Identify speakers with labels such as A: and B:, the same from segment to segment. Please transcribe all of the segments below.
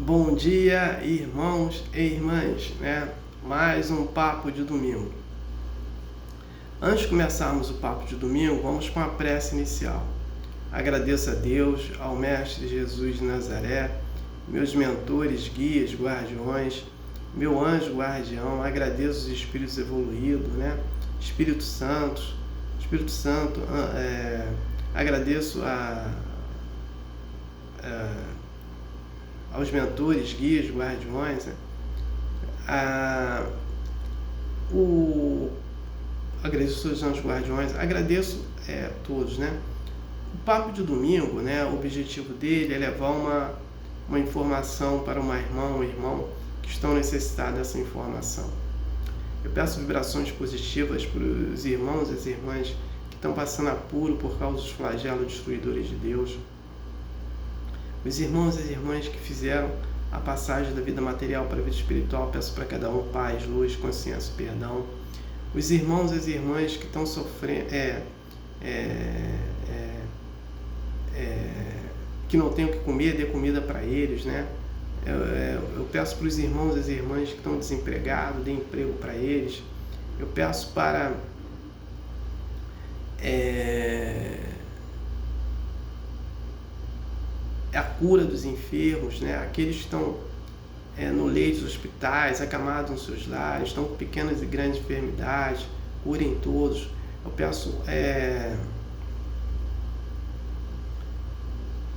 A: Bom dia, irmãos e irmãs, Mais um papo de domingo. Antes de começarmos o papo de domingo, vamos com a prece inicial. Agradeço a Deus, ao Mestre Jesus de Nazaré, meus mentores, guias, guardiões, meu anjo guardião. Agradeço os espíritos evoluídos, Espírito Santo, agradeço aos mentores, guias, guardiões, agradeço aos anjos guardiões, agradeço todos, O papo de domingo, o objetivo dele é levar uma informação para uma irmã, um irmão que estão necessitados dessa informação. Eu peço vibrações positivas para os irmãos e as irmãs que estão passando apuro por causa dos flagelos destruidores de Deus. Os irmãos e as irmãs que fizeram a passagem da vida material para a vida espiritual, peço para cada um paz, luz, consciência, perdão. Os irmãos e as irmãs que estão sofrendo, que não têm o que comer, dê comida para eles, Eu peço para os irmãos e as irmãs que estão desempregados, dê emprego para eles. Eu peço para a cura dos enfermos, Aqueles que estão no leito dos hospitais, acamados nos seus lares, estão com pequenas e grandes enfermidades, curem todos. Eu peço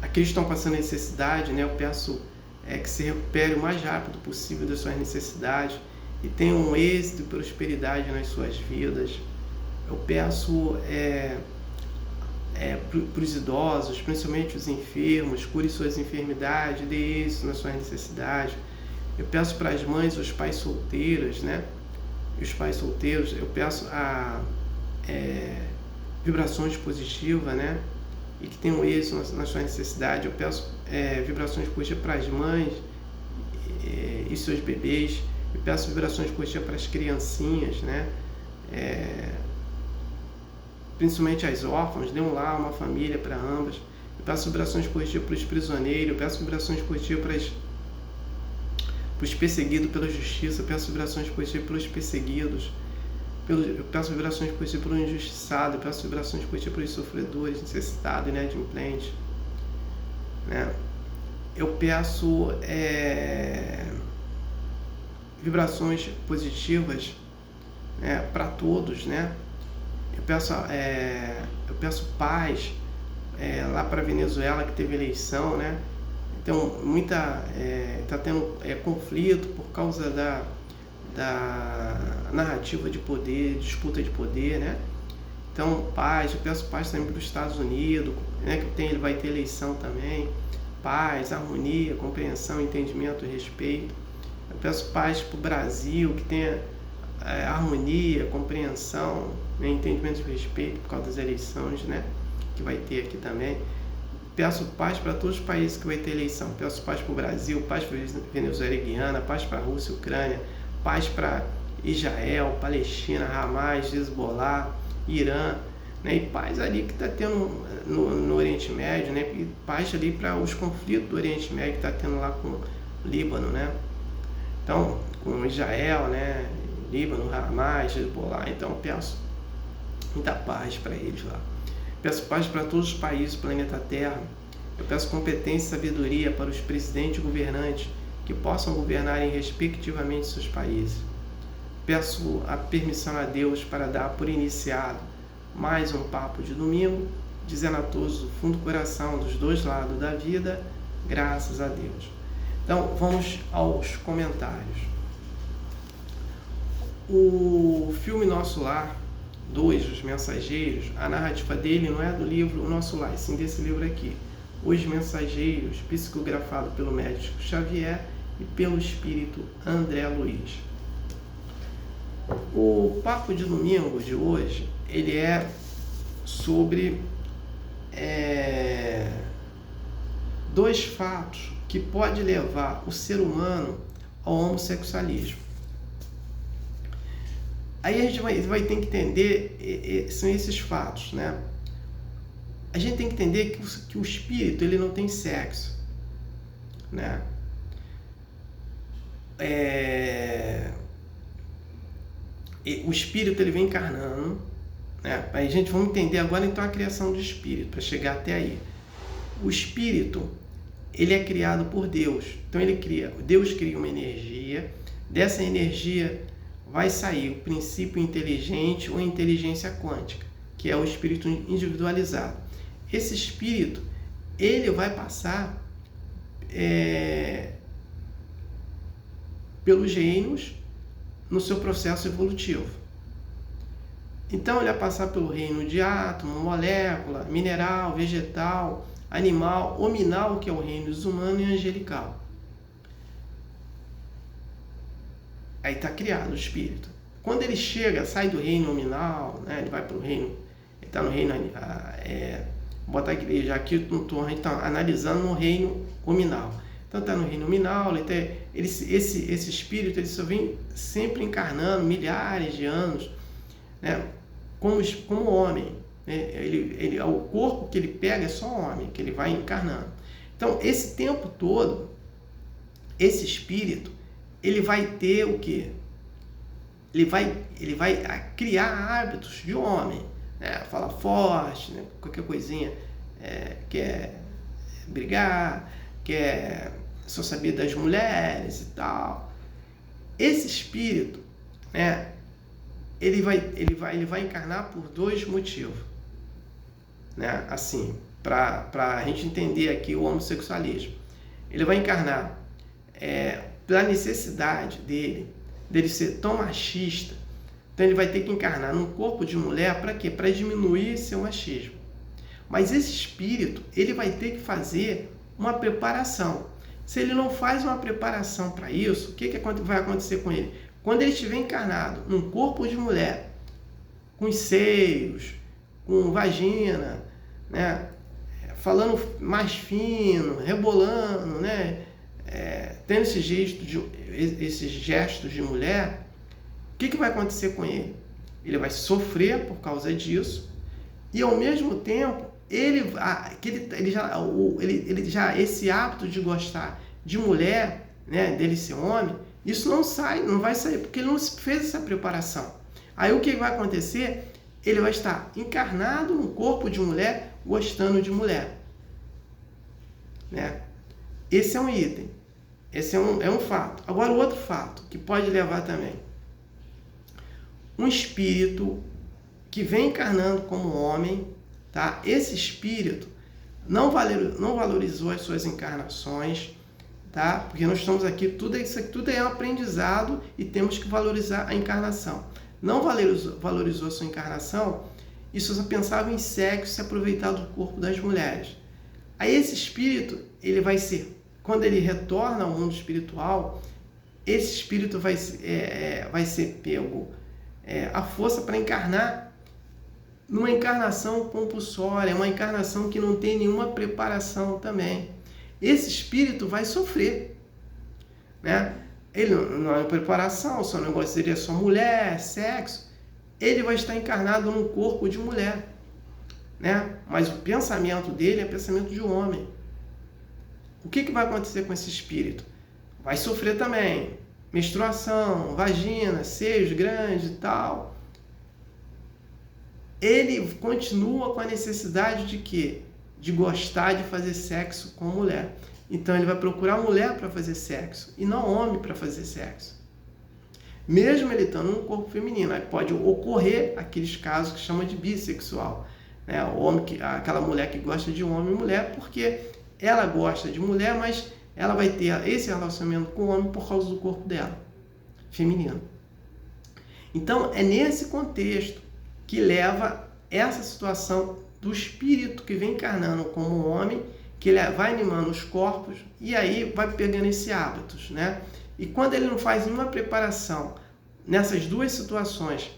A: aqueles que estão passando necessidade, Eu peço que se recupere o mais rápido possível das suas necessidades e tenham êxito e prosperidade nas suas vidas. Eu peço para os idosos, principalmente os enfermos, cure suas enfermidades, dê êxito nas suas necessidades. Eu peço para as mães e os pais solteiros, E os pais solteiros, eu peço vibrações positivas, E que tenham êxito nas suas necessidades. Eu peço vibrações positivas para as mães e seus bebês. Eu peço vibrações positivas para as criancinhas, Principalmente as órfãs, dê um lar, uma família para ambas. Eu peço vibrações positivas para os prisioneiros, eu peço vibrações positivas para os perseguidos pela justiça, eu peço vibrações positivas pelos perseguidos, eu peço vibrações positivas pelo injustiçado, eu peço vibrações positivas pelos sofredores, necessitados, inadimplentes, Eu peço vibrações positivas para todos, Eu peço paz lá para a Venezuela, que teve eleição, Então, está tendo conflito por causa da narrativa de poder, disputa de poder, Então, paz. Eu peço paz também para os Estados Unidos, que ele vai ter eleição também. Paz, harmonia, compreensão, entendimento e respeito. Eu peço paz para o Brasil, que tenha harmonia, compreensão, entendimento e respeito por causa das eleições, que vai ter aqui também. Peço paz para todos os países que vai ter eleição. Peço paz para o Brasil, paz para Venezuela e Guiana, paz para a Rússia e Ucrânia, paz para Israel, Palestina, Hamas, Hezbollah, Irã, E paz ali que está tendo no Oriente Médio, E paz ali para os conflitos do Oriente Médio que está tendo lá com o Líbano, Então, com Israel, Líbano, Hamas, Hezbollah. Então, eu peço muita paz para eles lá. Peço paz para todos os países do planeta Terra. Eu peço competência e sabedoria para os presidentes e governantes que possam governarem respectivamente seus países. Peço a permissão a Deus para dar por iniciado mais um papo de domingo, dizendo a todos do fundo do coração, dos dois lados da vida, graças a Deus. Então, vamos aos comentários. O filme Nosso Lar 2, Os Mensageiros, a narrativa dele não é do livro O Nosso Lar, sim desse livro aqui, Os Mensageiros, psicografado pelo médico Xavier e pelo espírito André Luiz. O papo de domingo de hoje, ele é sobre dois fatos que podem levar o ser humano ao homossexualismo. Aí a gente vai ter que entender, são esses fatos, A gente tem que entender que o espírito, ele não tem sexo, o espírito ele vem encarnando, né? Aí, gente, vamos entender agora então a criação do espírito, para chegar até aí. O espírito, ele é criado por Deus. Então Deus cria uma energia, dessa energia vai sair o princípio inteligente ou inteligência quântica, que é o espírito individualizado. Esse espírito, ele vai passar pelos reinos no seu processo evolutivo. Então ele vai passar pelo reino de átomo, molécula, mineral, vegetal, animal, hominal, que é o reino dos humanos, e angelical. Aí está criado o espírito. Quando ele chega, sai do reino nominal, né, ele vai para o reino, ele está no reino, botar aqui, já aqui no torno, a gente está analisando no reino nominal. Então está no reino nominal, esse espírito ele só vem sempre encarnando milhares de anos, né, como homem. Né, o corpo que ele pega é só homem, que ele vai encarnando. Então esse tempo todo, esse espírito, ele vai ter o quê? Ele vai criar hábitos de homem, né? Falar forte, né? Qualquer coisinha, quer brigar, quer só saber das mulheres e tal. Esse espírito, né? Ele vai encarnar por dois motivos, né? Assim, para a gente entender aqui o homossexualismo. Ele vai encarnar pela necessidade dele ser tão machista. Então ele vai ter que encarnar num corpo de mulher para quê? Para diminuir seu machismo. Mas esse espírito, ele vai ter que fazer uma preparação. Se ele não faz uma preparação para isso, o que vai acontecer com ele? Quando ele estiver encarnado num corpo de mulher, com seios, com vagina, né, falando mais fino, rebolando, né, tendo esses gestos de mulher, o que vai acontecer com ele? Ele vai sofrer por causa disso, e ao mesmo tempo esse hábito de gostar de mulher, né, dele ser homem, isso não vai sair, porque ele não fez essa preparação. Aí o que vai acontecer? Ele vai estar encarnado no corpo de mulher, gostando de mulher, né? Esse é um item, esse é um fato. Agora o outro fato que pode levar também, um espírito que vem encarnando como homem, tá? Esse espírito não valorizou as suas encarnações, tá? Porque nós estamos aqui, isso aqui tudo é um aprendizado e temos que valorizar a encarnação. Não valorizou a sua encarnação e só pensava em sexo, se aproveitar do corpo das mulheres. Aí esse espírito, ele vai ser, quando ele retorna ao mundo espiritual, esse espírito vai ser pego a força para encarnar numa encarnação compulsória, uma encarnação que não tem nenhuma preparação também. Esse espírito vai sofrer, né? Ele não é preparação, seu negócio seria só mulher, sexo. Ele vai estar encarnado num corpo de mulher, né? Mas o pensamento dele é pensamento de homem. O que vai acontecer com esse espírito? Vai sofrer também menstruação, vagina, seios grandes e tal. Ele continua com a necessidade de quê? De gostar de fazer sexo com mulher. Então ele vai procurar mulher para fazer sexo e não homem para fazer sexo. Mesmo ele estando num corpo feminino, aí pode ocorrer aqueles casos que chama de bissexual, né? O homem aquela mulher que gosta de homem e mulher porque ela gosta de mulher, mas ela vai ter esse relacionamento com o homem por causa do corpo dela, feminino. Então é nesse contexto que leva essa situação do espírito que vem encarnando como homem, que ele vai animando os corpos e aí vai pegando esses hábitos, né? E quando ele não faz nenhuma preparação nessas duas situações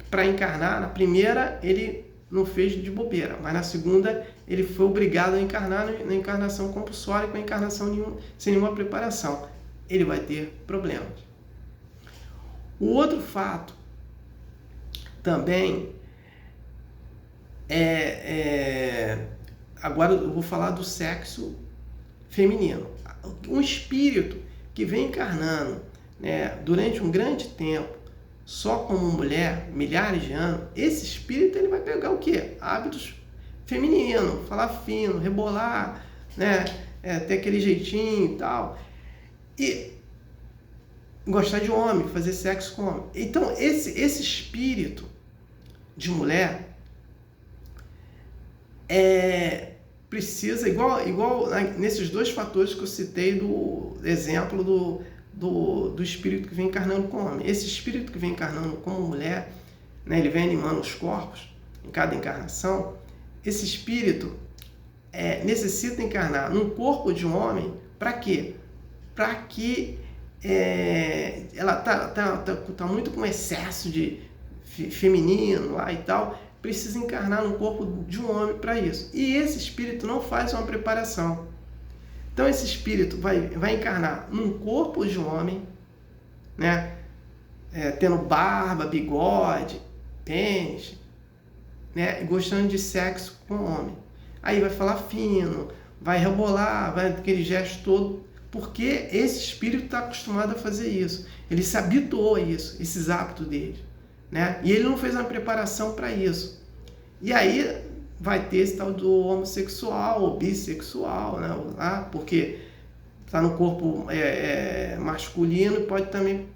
A: para encarnar, na primeira ele não fez de bobeira, mas na segunda ele foi obrigado a encarnar na encarnação compulsória, com a encarnação sem nenhuma preparação. Ele vai ter problemas. O outro fato também agora eu vou falar do sexo feminino. Um espírito que vem encarnando né, durante um grande tempo, só como mulher, milhares de anos, esse espírito ele vai pegar o quê? Hábitos femininos, falar fino, rebolar, né, ter aquele jeitinho e tal. E gostar de homem, fazer sexo com homem. Então, esse espírito de mulher precisa, igual nesses dois fatores que eu citei do exemplo do espírito que vem encarnando como homem. Esse espírito que vem encarnando como mulher, né, ele vem animando os corpos em cada encarnação. Esse espírito necessita encarnar num corpo de um homem para quê? Para que ela tá muito com excesso de feminino lá e tal, precisa encarnar no corpo de um homem para isso. E esse espírito não faz uma preparação. Então esse espírito vai encarnar num corpo de um homem, né, tendo barba, bigode, pênis, né, e gostando de sexo com o homem. Aí vai falar fino, vai rebolar, vai aquele gesto todo, porque esse espírito está acostumado a fazer isso. Ele se habituou a isso, esses hábitos dele, né? E ele não fez uma preparação para isso. E aí vai ter esse tal do homossexual ou bissexual, né? Lá, porque está no corpo masculino e pode também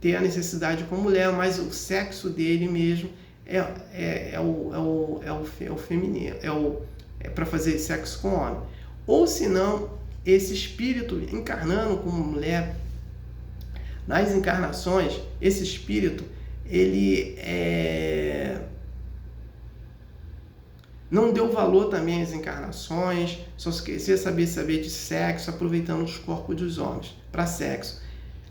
A: ter a necessidade com mulher, mas o sexo dele mesmo é o feminino, é para fazer sexo com homem. Ou se não, esse espírito encarnando como mulher, nas encarnações, esse espírito, ele não deu valor também às encarnações, só se queria saber de sexo, aproveitando os corpos dos homens para sexo.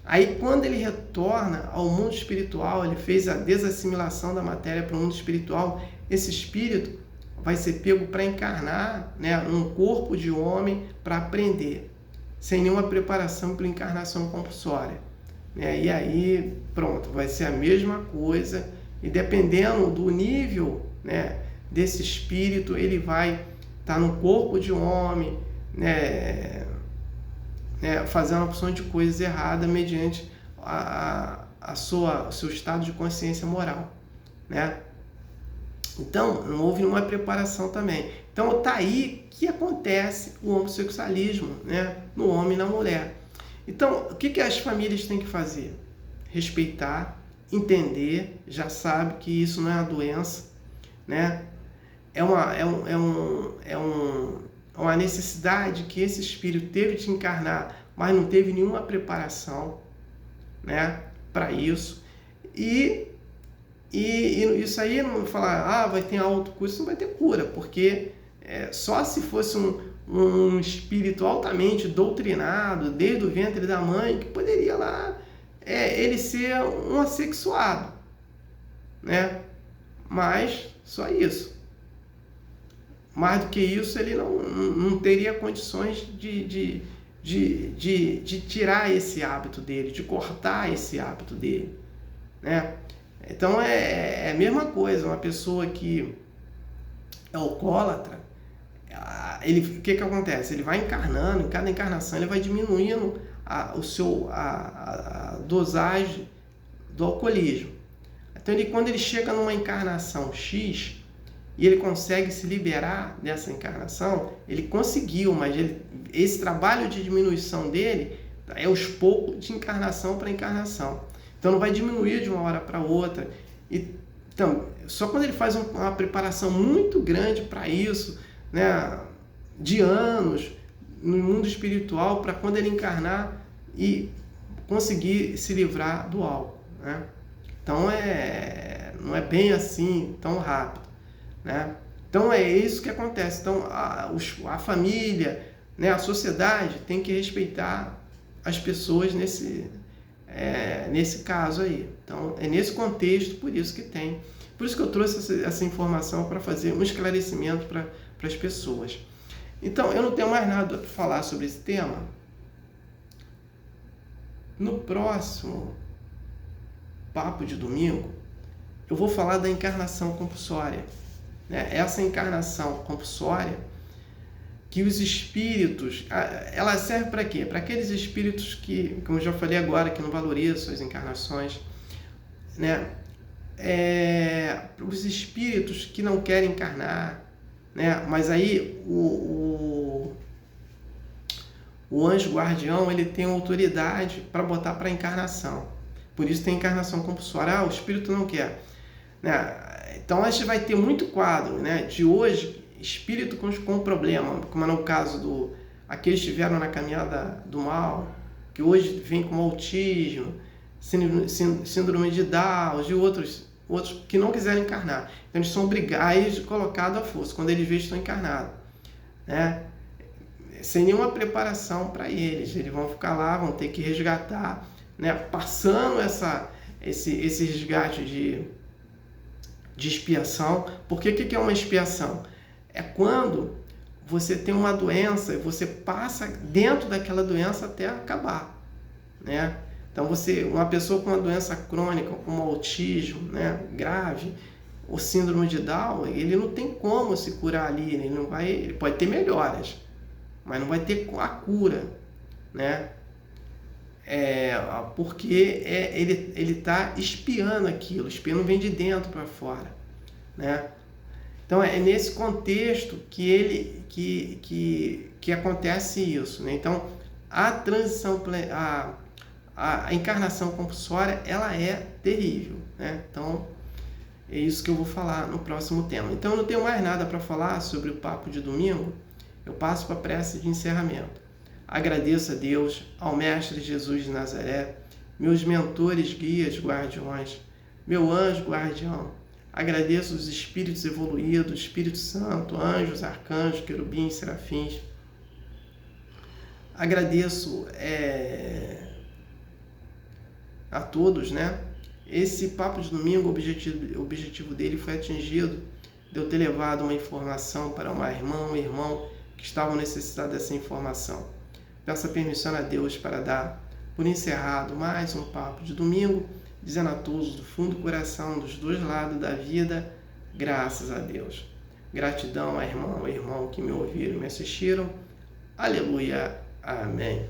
A: Aí, quando ele retorna ao mundo espiritual, ele fez a desassimilação da matéria para o mundo espiritual, esse espírito vai ser pego para encarnar, né, num corpo de homem para aprender, sem nenhuma preparação para encarnação compulsória. Né? E aí, pronto, vai ser a mesma coisa, e dependendo do nível, né, desse espírito, ele vai estar no corpo de um homem, né, fazendo uma opção de coisas erradas mediante o seu estado de consciência moral, né? Então, não houve nenhuma preparação também. Então, está aí que acontece o homossexualismo, né, no homem e na mulher. Então, o que as famílias têm que fazer? Respeitar, entender, já sabe que isso não é uma doença, né? É uma necessidade que esse espírito teve de encarnar, mas não teve nenhuma preparação, né, para isso. E isso aí, não falar, vai ter autocura, isso não vai ter cura, porque só se fosse um espírito altamente doutrinado, desde o ventre da mãe, que poderia lá ele ser um assexuado, né? Mas só isso. Mais do que isso, ele não teria condições de tirar esse hábito dele, de cortar esse hábito dele, né? Então é a mesma coisa, uma pessoa que é alcoólatra, o que acontece? Ele vai encarnando, em cada encarnação ele vai diminuindo a dosagem do alcoolismo. Então quando ele chega numa encarnação X e ele consegue se liberar dessa encarnação, ele conseguiu, mas esse trabalho de diminuição dele é aos poucos, de encarnação para encarnação. Então não vai diminuir de uma hora para outra. Então, só quando ele faz uma preparação muito grande para isso, né, de anos no mundo espiritual, para quando ele encarnar e conseguir se livrar do álcool, né? Então não é bem assim tão rápido, né? Então é isso que acontece. Então a família, né, a sociedade tem que respeitar as pessoas nesse caso aí. Então é nesse contexto, por isso que eu trouxe essa informação para fazer um esclarecimento para as pessoas. Então eu não tenho mais nada para falar sobre esse tema. No próximo papo de domingo eu vou falar da encarnação compulsória, né? Essa encarnação compulsória que os espíritos, ela serve para quê? Para aqueles espíritos que, como eu já falei agora, que não valorizam suas encarnações, né? Para os espíritos que não querem encarnar, né? Mas aí o anjo guardião, ele tem autoridade para botar para encarnação. Por isso tem encarnação compulsória. O espírito não quer, né? Então a gente vai ter muito quadro, né, de hoje, espírito com problema, como é no caso aqueles que estiveram na caminhada do mal, que hoje vem com autismo, síndrome de Down, de outros que não quiserem encarnar. Então eles são obrigados, colocados à força, quando eles veem que estão encarnados, né? Sem nenhuma preparação para eles vão ficar lá, vão ter que resgatar, né? Passando esse resgate de expiação. Por que é uma expiação? É quando você tem uma doença e você passa dentro daquela doença até acabar, né? Então uma pessoa com uma doença crônica, como autismo, né, grave, ou síndrome de Down, ele não tem como se curar ali, ele pode ter melhoras, mas não vai ter a cura, né? Porque ele está espiando aquilo, o espio não vem de dentro para fora, né? Então é nesse contexto que acontece isso, né? Então a transição, a encarnação compulsória, ela é terrível, né? Então é isso que eu vou falar no próximo tema. Então eu não tenho mais nada para falar sobre o papo de domingo. Eu passo para a prece de encerramento. Agradeço a Deus, ao Mestre Jesus de Nazaré, meus mentores, guias, guardiões, meu anjo guardião. Agradeço os espíritos evoluídos, Espírito Santo, anjos, arcanjos, querubins, serafins. Agradeço a todos, né? Esse papo de domingo, o objetivo dele foi atingido, de eu ter levado uma informação para uma irmã, um irmão que estavam necessitados dessa informação. Peço a permissão a Deus para dar por encerrado mais um papo de domingo, dizendo a todos do fundo do coração, dos dois lados da vida, graças a Deus. Gratidão à irmã, ao irmão que me ouviram e me assistiram. Aleluia. Amém.